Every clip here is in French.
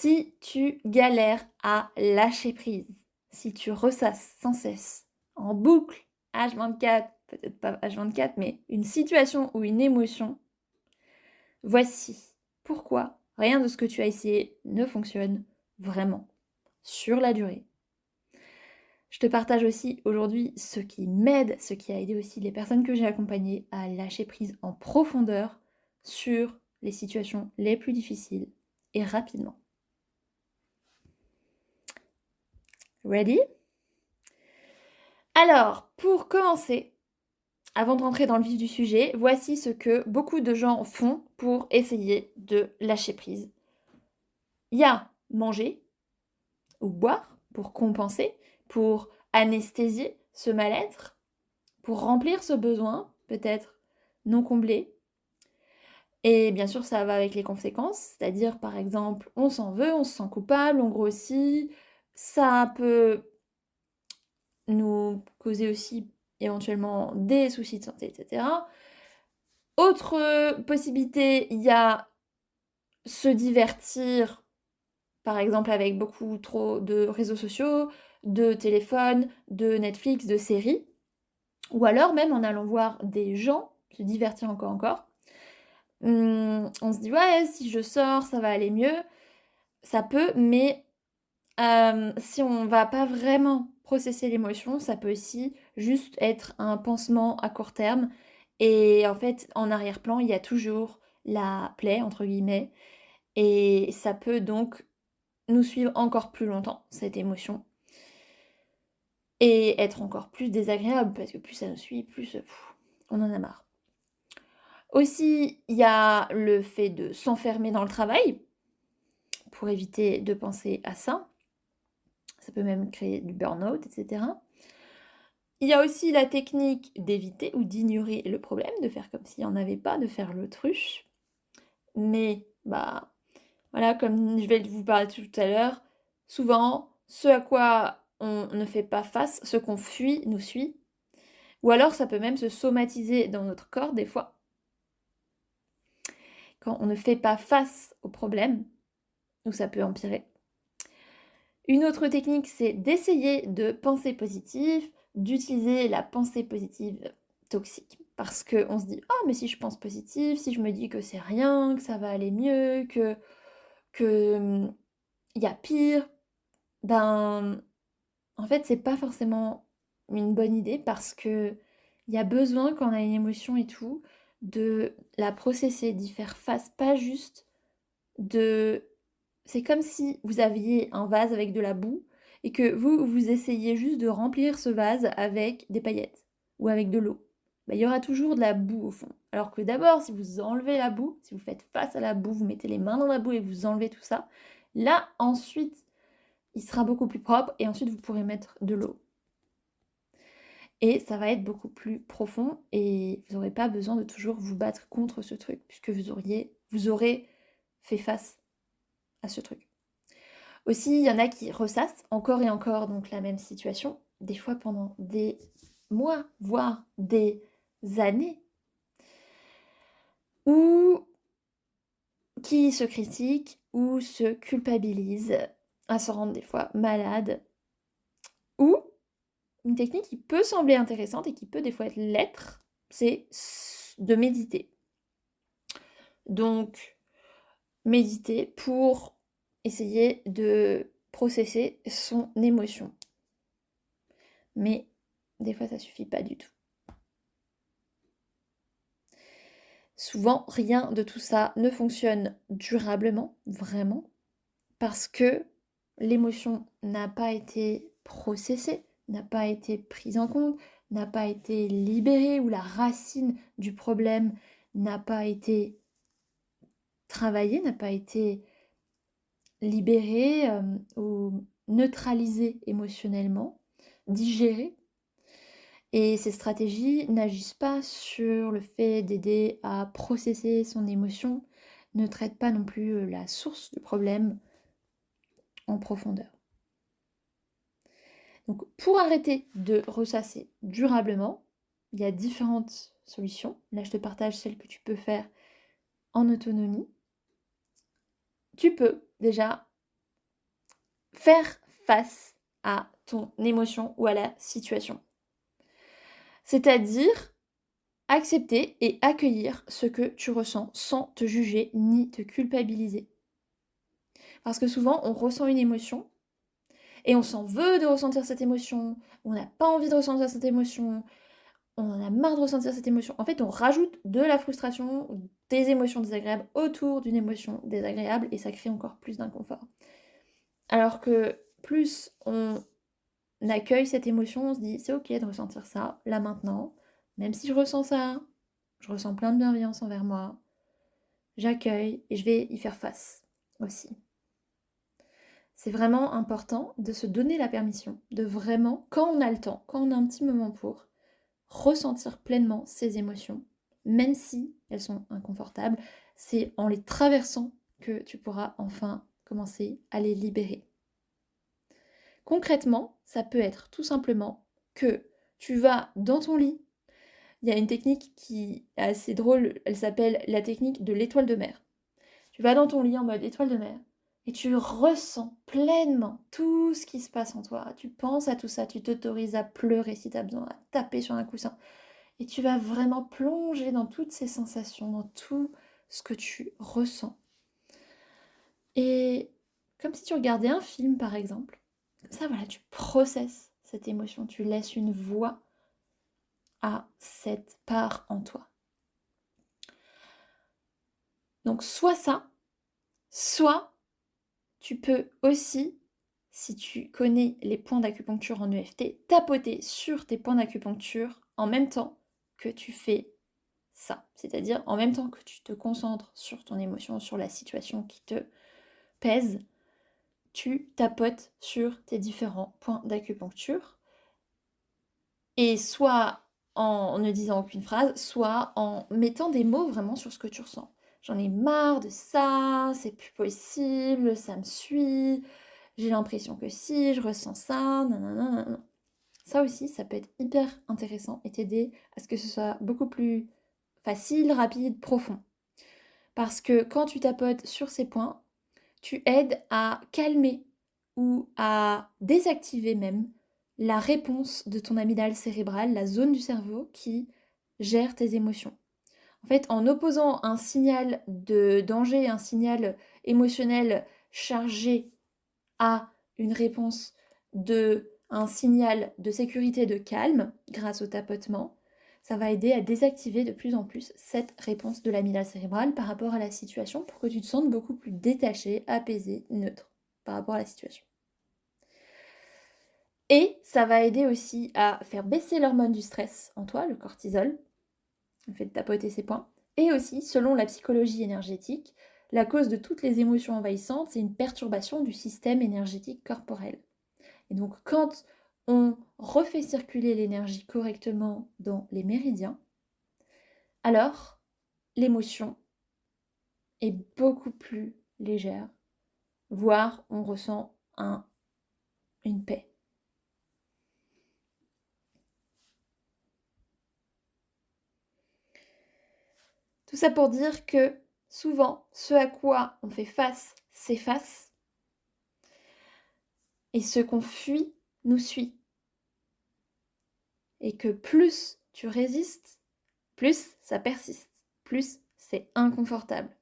Si tu galères à lâcher prise, si tu ressasses sans cesse, en boucle, H24, peut-être pas H24, mais une situation ou une émotion, voici pourquoi rien de ce que tu as essayé ne fonctionne vraiment sur la durée. Je te partage aussi aujourd'hui ce qui m'aide, ce qui a aidé aussi les personnes que j'ai accompagnées à lâcher prise en profondeur sur les situations les plus difficiles et rapidement. Ready? Alors, pour commencer, avant de rentrer dans le vif du sujet, voici ce que beaucoup de gens font pour essayer de lâcher prise. Il y a manger ou boire pour compenser, pour anesthésier ce mal-être, pour remplir ce besoin, peut-être non comblé. Et bien sûr, ça va avec les conséquences, c'est-à-dire par exemple, on s'en veut, on se sent coupable, on grossit, ça peut nous causer aussi éventuellement des soucis de santé, etc. Autre possibilité, il y a se divertir, par exemple avec beaucoup trop de réseaux sociaux, de téléphones, de Netflix, de séries, ou alors même en allant voir des gens, se divertir encore. On se dit ouais, si je sors, ça va aller mieux. Ça peut, mais si on va pas vraiment processer l'émotion, ça peut aussi juste être un pansement à court terme. Et en fait, en arrière-plan, il y a toujours la plaie, entre guillemets. Et ça peut donc nous suivre encore plus longtemps, cette émotion. Et être encore plus désagréable, parce que plus ça nous suit, plus on en a marre. Aussi, il y a le fait de s'enfermer dans le travail, pour éviter de penser à ça. Ça peut même créer du burn-out, etc. Il y a aussi la technique d'éviter ou d'ignorer le problème, de faire comme s'il n'y en avait pas, de faire l'autruche. Mais, voilà, comme je vais vous parler tout à l'heure, souvent, ce à quoi on ne fait pas face, ce qu'on fuit, nous suit. Ou alors, ça peut même se somatiser dans notre corps, des fois. Quand on ne fait pas face au problème, ou ça peut empirer. Une autre technique, c'est d'essayer de penser positif, d'utiliser la pensée positive toxique. Parce qu'on se dit, oh mais si je pense positif, si je me dis que c'est rien, que ça va aller mieux, que y a pire, ben en fait c'est pas forcément une bonne idée parce que il y a besoin quand on a une émotion et tout de la processer, d'y faire face, pas juste de c'est comme si vous aviez un vase avec de la boue et que vous essayiez juste de remplir ce vase avec des paillettes ou avec de l'eau. Il y aura toujours de la boue au fond. Alors que d'abord, si vous enlevez la boue, si vous faites face à la boue, vous mettez les mains dans la boue et vous enlevez tout ça, là, ensuite, il sera beaucoup plus propre et ensuite, vous pourrez mettre de l'eau. Et ça va être beaucoup plus profond et vous n'aurez pas besoin de toujours vous battre contre ce truc puisque vous aurez fait face à ce truc. Aussi, il y en a qui ressassent encore et encore donc la même situation, des fois pendant des mois, voire des années, ou qui se critiquent ou se culpabilisent à se rendre des fois malade, ou une technique qui peut sembler intéressante et qui peut des fois être l'être, c'est de méditer. Donc, méditer pour essayer de processer son émotion. Mais des fois, ça suffit pas du tout. Souvent, rien de tout ça ne fonctionne durablement, vraiment, parce que l'émotion n'a pas été processée, n'a pas été prise en compte, n'a pas été libérée, ou la racine du problème n'a pas été travaillée, n'a pas été libérée ou neutralisée émotionnellement, digérée. Et ces stratégies n'agissent pas sur le fait d'aider à processer son émotion, ne traitent pas non plus la source du problème en profondeur. Donc pour arrêter de ressasser durablement, il y a différentes solutions. Là, je te partage celles que tu peux faire en autonomie. Tu peux déjà faire face à ton émotion ou à la situation. C'est-à-dire accepter et accueillir ce que tu ressens sans te juger ni te culpabiliser. Parce que souvent, on ressent une émotion et on s'en veut de ressentir cette émotion, on n'a pas envie de ressentir cette émotion, on en a marre de ressentir cette émotion. En fait, on rajoute de la frustration, des émotions désagréables autour d'une émotion désagréable et ça crée encore plus d'inconfort. Alors que plus on accueille cette émotion, on se dit c'est ok de ressentir ça, là maintenant, même si je ressens ça, je ressens plein de bienveillance envers moi, j'accueille et je vais y faire face aussi. C'est vraiment important de se donner la permission, de vraiment, quand on a le temps, quand on a un petit moment pour, ressentir pleinement ces émotions, même si elles sont inconfortables. C'est en les traversant que tu pourras enfin commencer à les libérer. Concrètement, ça peut être tout simplement que tu vas dans ton lit. Il y a une technique qui est assez drôle, elle s'appelle la technique de l'étoile de mer. Tu vas dans ton lit en mode étoile de mer et tu ressens pleinement tout ce qui se passe en toi. Tu penses à tout ça, tu t'autorises à pleurer si tu as besoin, à taper sur un coussin. Et tu vas vraiment plonger dans toutes ces sensations, dans tout ce que tu ressens. Et comme si tu regardais un film par exemple. Comme ça, voilà, tu processes cette émotion, tu laisses une voix à cette part en toi. Donc soit ça, soit tu peux aussi, si tu connais les points d'acupuncture en EFT, tapoter sur tes points d'acupuncture en même temps que tu fais ça. C'est-à-dire en même temps que tu te concentres sur ton émotion, sur la situation qui te pèse, tu tapotes sur tes différents points d'acupuncture. Et soit en ne disant aucune phrase, soit en mettant des mots vraiment sur ce que tu ressens. J'en ai marre de ça, c'est plus possible, ça me suit, j'ai l'impression que si, je ressens ça, nanana. Ça aussi, ça peut être hyper intéressant et t'aider à ce que ce soit beaucoup plus facile, rapide, profond. Parce que quand tu tapotes sur ces points, tu aides à calmer ou à désactiver même la réponse de ton amygdale cérébrale, la zone du cerveau qui gère tes émotions. En fait, en opposant un signal de danger, un signal émotionnel chargé à une réponse de un signal de sécurité, de calme, grâce au tapotement, ça va aider à désactiver de plus en plus cette réponse de l'amygdale cérébrale par rapport à la situation pour que tu te sentes beaucoup plus détaché, apaisé, neutre par rapport à la situation. Et ça va aider aussi à faire baisser l'hormone du stress en toi, le cortisol, le fait de tapoter ces points. Et aussi, selon la psychologie énergétique, la cause de toutes les émotions envahissantes, c'est une perturbation du système énergétique corporel. Et donc, quand on refait circuler l'énergie correctement dans les méridiens, alors l'émotion est beaucoup plus légère, voire on ressent une paix. Tout ça pour dire que souvent, ce à quoi on fait face s'efface et ce qu'on fuit nous suit. Et que plus tu résistes, plus ça persiste, plus c'est inconfortable.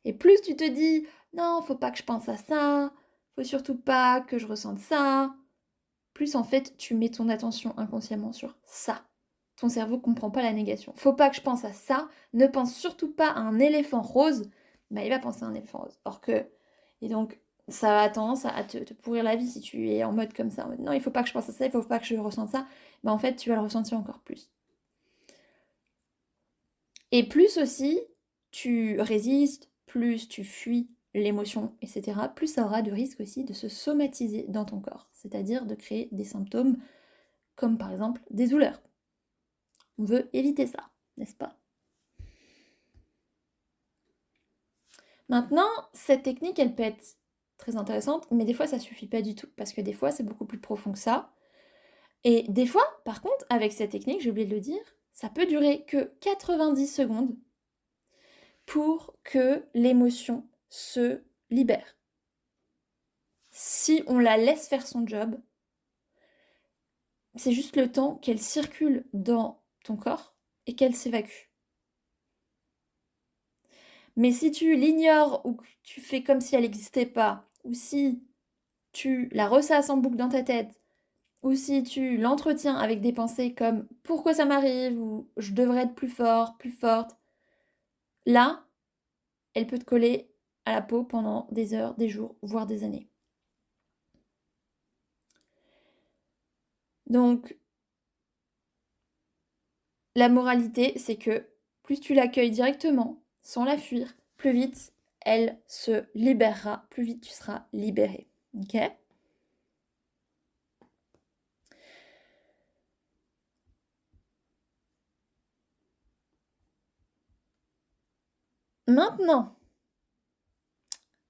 Et plus tu te dis non, faut pas que je pense à ça, faut surtout pas que je ressente ça, plus en fait tu mets ton attention inconsciemment sur ça. Ton cerveau comprend pas la négation. Faut pas que je pense à ça, ne pense surtout pas à un éléphant rose, il va penser à un éléphant rose. Or que, et donc ça a tendance à te pourrir la vie si tu es en mode comme ça, en mode non, il faut pas que je pense à ça, il faut pas que je ressente ça, en fait tu vas le ressentir encore plus. Et plus aussi tu résistes, plus tu fuis l'émotion, etc., plus ça aura de risque aussi de se somatiser dans ton corps, c'est-à-dire de créer des symptômes comme par exemple des douleurs. On veut éviter ça, n'est-ce pas? Maintenant, cette technique, elle peut être très intéressante, mais des fois ça suffit pas du tout, parce que des fois c'est beaucoup plus profond que ça. Et des fois, par contre, avec cette technique, j'ai oublié de le dire, ça peut durer que 90 secondes pour que l'émotion se libère. si on la laisse faire son job, c'est juste le temps qu'elle circule dans ton corps et qu'elle s'évacue. Mais si tu l'ignores ou que tu fais comme si elle n'existait pas, ou si tu la ressasses en boucle dans ta tête, ou si tu l'entretiens avec des pensées comme pourquoi ça m'arrive ou je devrais être plus fort, plus forte, là, elle peut te coller à la peau pendant des heures, des jours, voire des années. Donc, la moralité, c'est que plus tu l'accueilles directement, sans la fuir, plus vite elle se libérera, plus vite tu seras libéré. Ok ? Maintenant,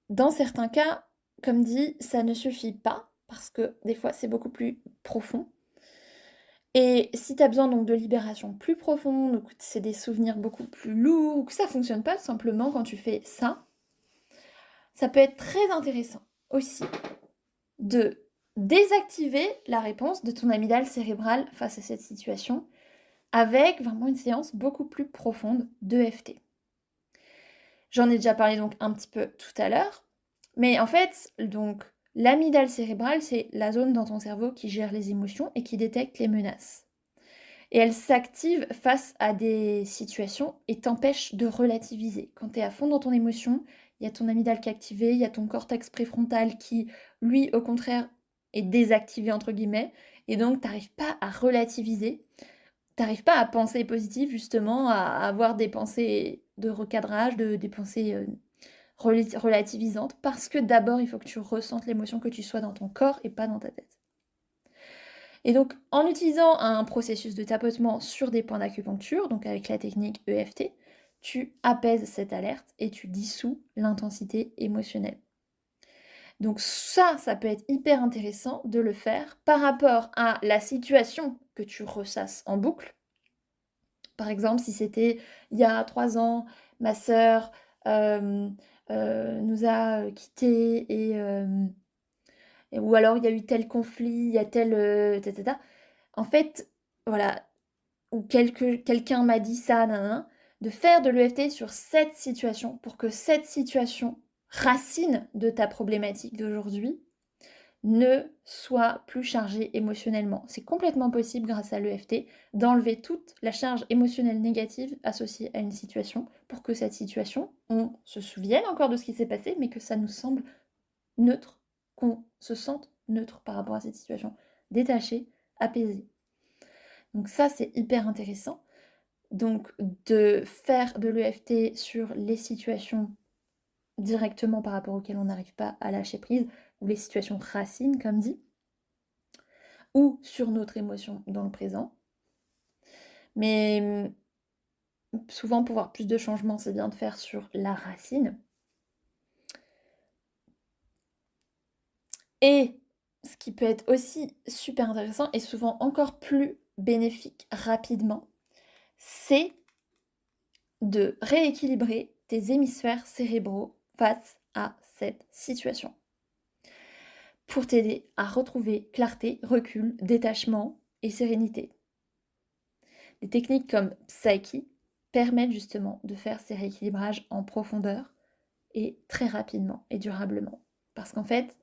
dans certains cas, comme dit, ça ne suffit pas, parce que des fois c'est beaucoup plus profond. Et si tu as besoin donc de libération plus profonde, ou que c'est des souvenirs beaucoup plus lourds, ou que ça fonctionne pas tout simplement quand tu fais ça, ça peut être très intéressant aussi de désactiver la réponse de ton amygdale cérébrale face à cette situation avec vraiment une séance beaucoup plus profonde d'EFT. J'en ai déjà parlé donc un petit peu tout à l'heure, mais en fait, donc l'amygdale cérébrale, c'est la zone dans ton cerveau qui gère les émotions et qui détecte les menaces. Et elle s'active face à des situations et t'empêche de relativiser. Quand tu es à fond dans ton émotion, il y a ton amygdale qui est activé, il y a ton cortex préfrontal qui, lui, au contraire, est désactivé, entre guillemets, et donc tu n'arrives pas à relativiser, tu n'arrives pas à penser positif, justement, à avoir des pensées de recadrage, des pensées relativisantes, parce que d'abord, il faut que tu ressentes l'émotion, que tu sois dans ton corps et pas dans ta tête. Et donc, en utilisant un processus de tapotement sur des points d'acupuncture, donc avec la technique EFT, tu apaises cette alerte et tu dissous l'intensité émotionnelle. Donc ça peut être hyper intéressant de le faire par rapport à la situation que tu ressasses en boucle. Par exemple, si c'était il y a 3 ans, ma sœur nous a quittés ou alors il y a eu tel conflit, il y a tel ta. En fait, voilà, ou quelqu'un m'a dit ça, nanana, de faire de l'EFT sur cette situation pour que cette situation racine de ta problématique d'aujourd'hui ne soit plus chargée émotionnellement. C'est complètement possible grâce à l'EFT d'enlever toute la charge émotionnelle négative associée à une situation pour que cette situation, on se souvienne encore de ce qui s'est passé, mais que ça nous semble neutre, qu'on se sente neutre par rapport à cette situation, détaché, apaisé. Donc ça, c'est hyper intéressant. Donc de faire de l'EFT sur les situations directement par rapport auxquelles on n'arrive pas à lâcher prise, ou les situations racines, comme dit, ou sur notre émotion dans le présent. Mais souvent, pour voir plus de changements, c'est bien de faire sur la racine. Et ce qui peut être aussi super intéressant et souvent encore plus bénéfique rapidement, c'est de rééquilibrer tes hémisphères cérébraux face à cette situation. Pour t'aider à retrouver clarté, recul, détachement et sérénité. Des techniques comme Psyche permettent justement de faire ces rééquilibrages en profondeur et très rapidement et durablement. Parce qu'en fait,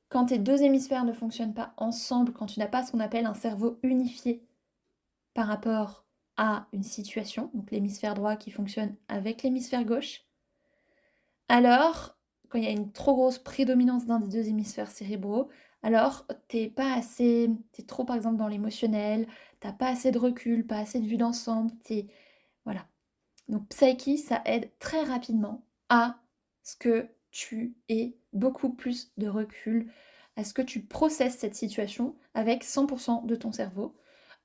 quand tes deux hémisphères ne fonctionnent pas ensemble, quand tu n'as pas ce qu'on appelle un cerveau unifié par rapport à une situation, donc l'hémisphère droit qui fonctionne avec l'hémisphère gauche, alors, quand il y a une trop grosse prédominance d'un des deux hémisphères cérébraux, alors t'es trop par exemple dans l'émotionnel, t'as pas assez de recul, pas assez de vue d'ensemble, voilà. Donc Psyche, ça aide très rapidement à ce que tu aies beaucoup plus de recul, à ce que tu processes cette situation avec 100% de ton cerveau,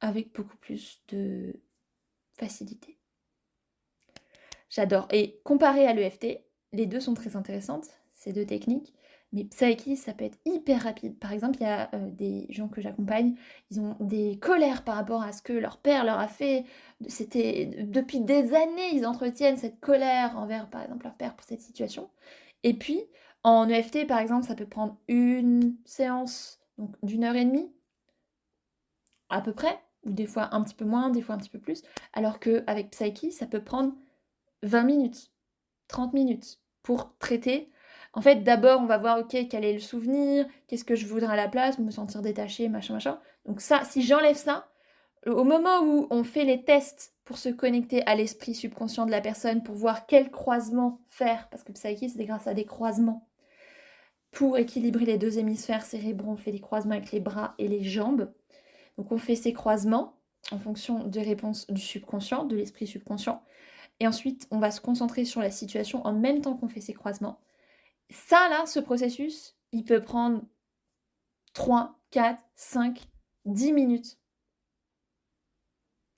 avec beaucoup plus de facilité. J'adore. Et comparé à l'EFT, les deux sont très intéressantes, ces deux techniques. Mais Psyche, ça peut être hyper rapide. Par exemple, il y a des gens que j'accompagne, ils ont des colères par rapport à ce que leur père leur a fait. C'était depuis des années, ils entretiennent cette colère envers, par exemple, leur père pour cette situation. Et puis, En EFT, par exemple, ça peut prendre une séance donc d'1 h 30, à peu près, ou des fois un petit peu moins, des fois un petit peu plus, alors qu'avec Psyche, ça peut prendre 20 minutes, 30 minutes pour traiter. En fait, d'abord, on va voir, ok, quel est le souvenir, qu'est-ce que je voudrais à la place, me sentir détachée, machin, machin. Donc ça, si j'enlève ça, au moment où on fait les tests pour se connecter à l'esprit subconscient de la personne, pour voir quel croisement faire, parce que Psyche, c'est grâce à des croisements, pour équilibrer les deux hémisphères cérébraux, on fait des croisements avec les bras et les jambes. Donc on fait ces croisements en fonction des réponses du subconscient, de l'esprit subconscient. Et ensuite, on va se concentrer sur la situation en même temps qu'on fait ces croisements. Ça, là, ce processus, il peut prendre 3, 4, 5, 10 minutes.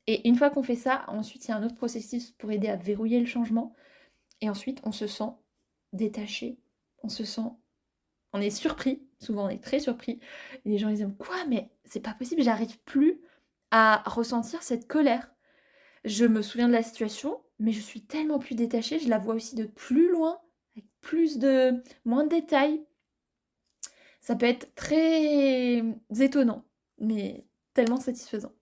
Et une fois qu'on fait ça, ensuite, il y a un autre processus pour aider à verrouiller le changement. Et ensuite, on se sent détaché. On est surpris. Souvent, on est très surpris. Et les gens, ils disent, quoi, mais c'est pas possible, j'arrive plus à ressentir cette colère. Je me souviens de la situation, mais je suis tellement plus détachée, je la vois aussi de plus loin, avec moins de détails. Ça peut être très étonnant, mais tellement satisfaisant.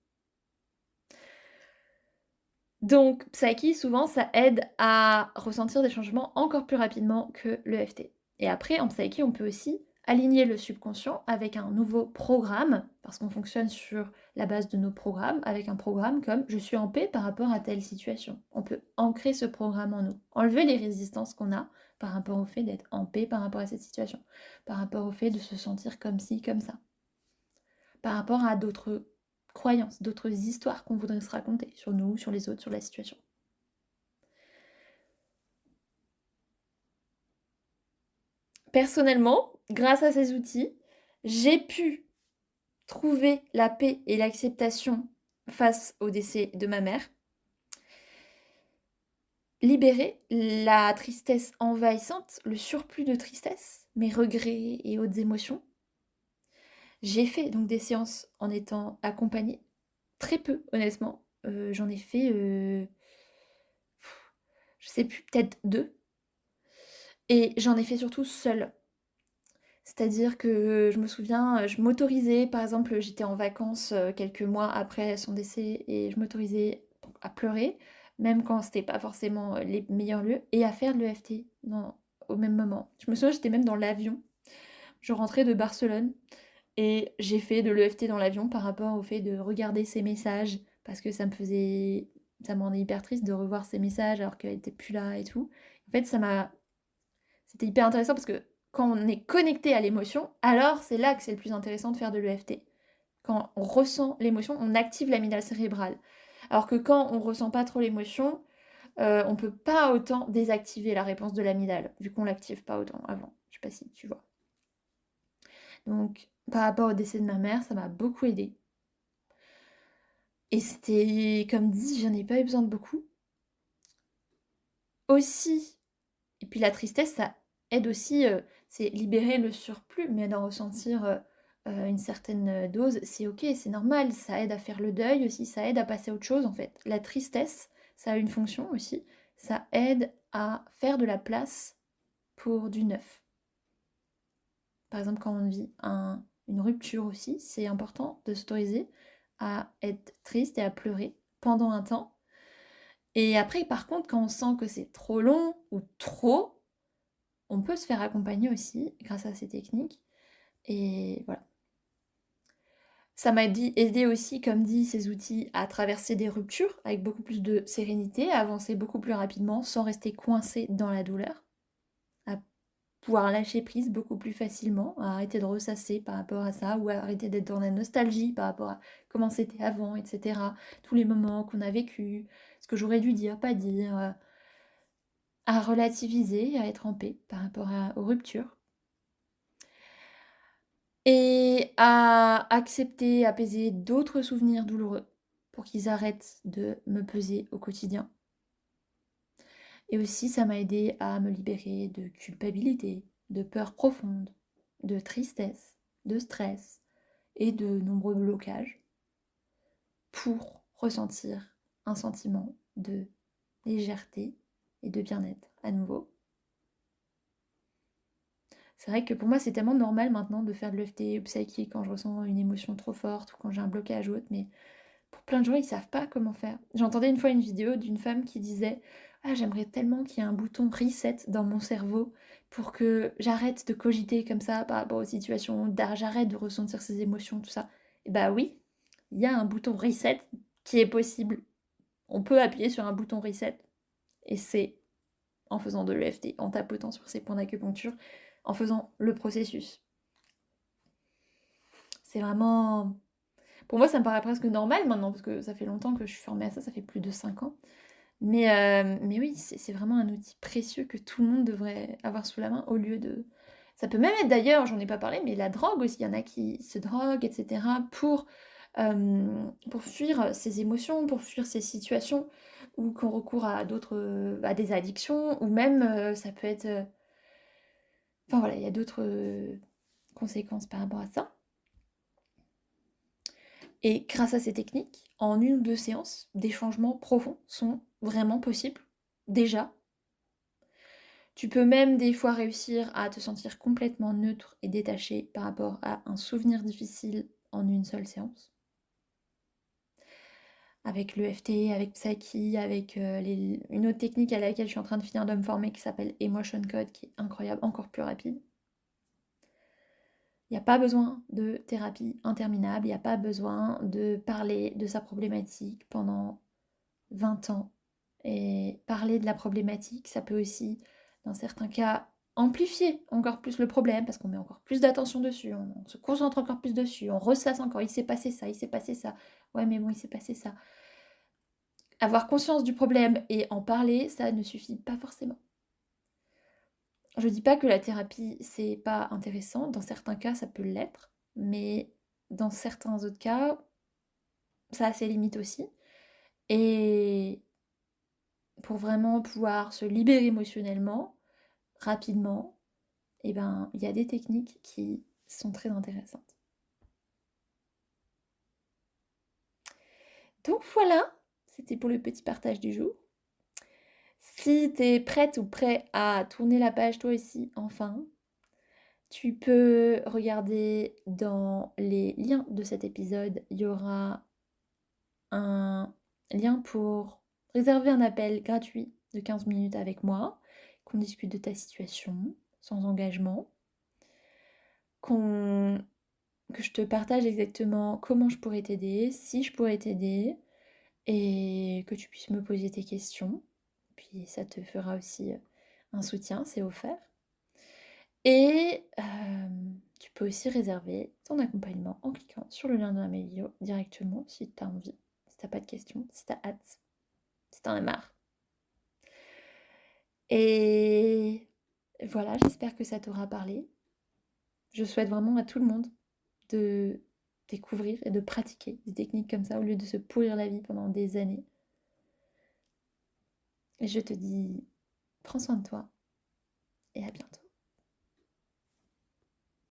Donc, Psyche, souvent, ça aide à ressentir des changements encore plus rapidement que l'EFT. Et après, en Psyche, on peut aussi aligner le subconscient avec un nouveau programme, parce qu'on fonctionne sur la base de nos programmes, avec un programme comme « je suis en paix par rapport à telle situation ». On peut ancrer ce programme en nous, enlever les résistances qu'on a par rapport au fait d'être en paix par rapport à cette situation, par rapport au fait de se sentir comme ci, comme ça, par rapport à d'autres croyances, d'autres histoires qu'on voudrait se raconter sur nous, sur les autres, sur la situation. Personnellement, grâce à ces outils, j'ai pu trouver la paix et l'acceptation face au décès de ma mère, libérer la tristesse envahissante, le surplus de tristesse, mes regrets et autres émotions. J'ai fait donc des séances en étant accompagnée, très peu honnêtement. J'en ai fait, je sais plus, peut-être 2. Et j'en ai fait surtout seule. C'est-à-dire que je me souviens, je m'autorisais, par exemple, j'étais en vacances quelques mois après son décès et je m'autorisais à pleurer, même quand c'était pas forcément les meilleurs lieux, et à faire de l'EFT au même moment. Je me souviens, j'étais même dans l'avion. Je rentrais de Barcelone et j'ai fait de l'EFT dans l'avion par rapport au fait de regarder ses messages, parce que ça me rendait hyper triste de revoir ses messages alors qu'elle était plus là et tout. En fait, c'était hyper intéressant parce que quand on est connecté à l'émotion, alors c'est là que c'est le plus intéressant de faire de l'EFT. Quand on ressent l'émotion, on active l'amygdale cérébrale. Alors que quand on ressent pas trop l'émotion, on peut pas autant désactiver la réponse de l'amygdale, vu qu'on l'active pas autant avant. Je sais pas si tu vois. Donc, par rapport au décès de ma mère, ça m'a beaucoup aidé. Et c'était, comme dit, j'en ai pas eu besoin de beaucoup. Aussi, et puis la tristesse, ça aide aussi, c'est libérer le surplus, mais d'en ressentir une certaine dose, c'est ok, c'est normal, ça aide à faire le deuil aussi, ça aide à passer à autre chose en fait. La tristesse, ça a une fonction aussi, ça aide à faire de la place pour du neuf. Par exemple, quand on vit une rupture aussi, c'est important de s'autoriser à être triste et à pleurer pendant un temps. Et après, par contre, quand on sent que c'est trop long ou trop, on peut se faire accompagner aussi grâce à ces techniques. Et voilà. Ça m'a aidé aussi, comme dit, ces outils à traverser des ruptures avec beaucoup plus de sérénité, à avancer beaucoup plus rapidement sans rester coincé dans la douleur, à pouvoir lâcher prise beaucoup plus facilement, à arrêter de ressasser par rapport à ça, ou à arrêter d'être dans la nostalgie par rapport à comment c'était avant, etc. Tous les moments qu'on a vécu, ce que j'aurais dû dire, pas dire, à relativiser, à être en paix par rapport aux ruptures. Et à accepter, apaiser d'autres souvenirs douloureux pour qu'ils arrêtent de me peser au quotidien. Et aussi, ça m'a aidé à me libérer de culpabilité, de peur profonde, de tristesse, de stress et de nombreux blocages pour ressentir un sentiment de légèreté et de bien-être à nouveau. C'est vrai que pour moi, c'est tellement normal maintenant de faire de l'EFT ou Psyche quand je ressens une émotion trop forte ou quand j'ai un blocage ou autre, mais pour plein de gens, ils savent pas comment faire. J'entendais une fois une vidéo d'une femme qui disait: «Ah, j'aimerais tellement qu'il y ait un bouton reset dans mon cerveau pour que j'arrête de cogiter comme ça par rapport aux situations, j'arrête de ressentir ces émotions, tout ça». Et bah oui, il y a un bouton reset qui est possible. On peut appuyer sur un bouton reset et c'est en faisant de l'EFT, en tapotant sur ces points d'acupuncture, en faisant le processus. C'est vraiment... Pour moi, ça me paraît presque normal maintenant, parce que ça fait longtemps que je suis formée à ça, ça fait plus de 5 ans. Mais oui, c'est vraiment un outil précieux que tout le monde devrait avoir sous la main au lieu de... Ça peut même être d'ailleurs, j'en ai pas parlé, mais la drogue aussi. Il y en a qui se droguent, etc. Pour fuir ces émotions, pour fuir ces situations, ou qu'on recourt à d'autres, à des addictions, ou même ça peut être... Enfin voilà, il y a d'autres conséquences par rapport à ça. Et grâce à ces techniques, en 1 ou 2 séances, des changements profonds sont vraiment possibles, déjà. Tu peux même des fois réussir à te sentir complètement neutre et détaché par rapport à un souvenir difficile en une seule séance. Avec l'EFT, avec Psyche, avec une autre technique à laquelle je suis en train de finir de me former qui s'appelle Emotion Code, qui est incroyable, encore plus rapide. Il n'y a pas besoin de thérapie interminable, il n'y a pas besoin de parler de sa problématique pendant 20 ans. Et parler de la problématique, ça peut aussi, dans certains cas, amplifier encore plus le problème, parce qu'on met encore plus d'attention dessus, on se concentre encore plus dessus, on ressasse encore, il s'est passé ça, il s'est passé ça. Ouais, mais bon, il s'est passé ça. Avoir conscience du problème et en parler, ça ne suffit pas forcément. Je dis pas que la thérapie, c'est pas intéressant, dans certains cas, ça peut l'être, mais dans certains autres cas, ça a ses limites aussi. Et pour vraiment pouvoir se libérer émotionnellement, rapidement, et ben, il y a des techniques qui sont très intéressantes. Donc voilà, c'était pour le petit partage du jour. Si tu es prête ou prêt à tourner la page toi aussi, enfin, tu peux regarder dans les liens de cet épisode, il y aura un lien pour réserver un appel gratuit de 15 minutes avec moi, qu'on discute de ta situation, sans engagement, que je te partage exactement comment je pourrais t'aider, si je pourrais t'aider, et que tu puisses me poser tes questions. Puis ça te fera aussi un soutien, c'est offert. Et tu peux aussi réserver ton accompagnement en cliquant sur le lien dans ma vidéo directement si tu as envie, si tu n'as pas de questions, si tu as hâte, si tu en as marre. Et voilà, j'espère que ça t'aura parlé. Je souhaite vraiment à tout le monde de découvrir et de pratiquer des techniques comme ça au lieu de se pourrir la vie pendant des années. Et je te dis, prends soin de toi et à bientôt.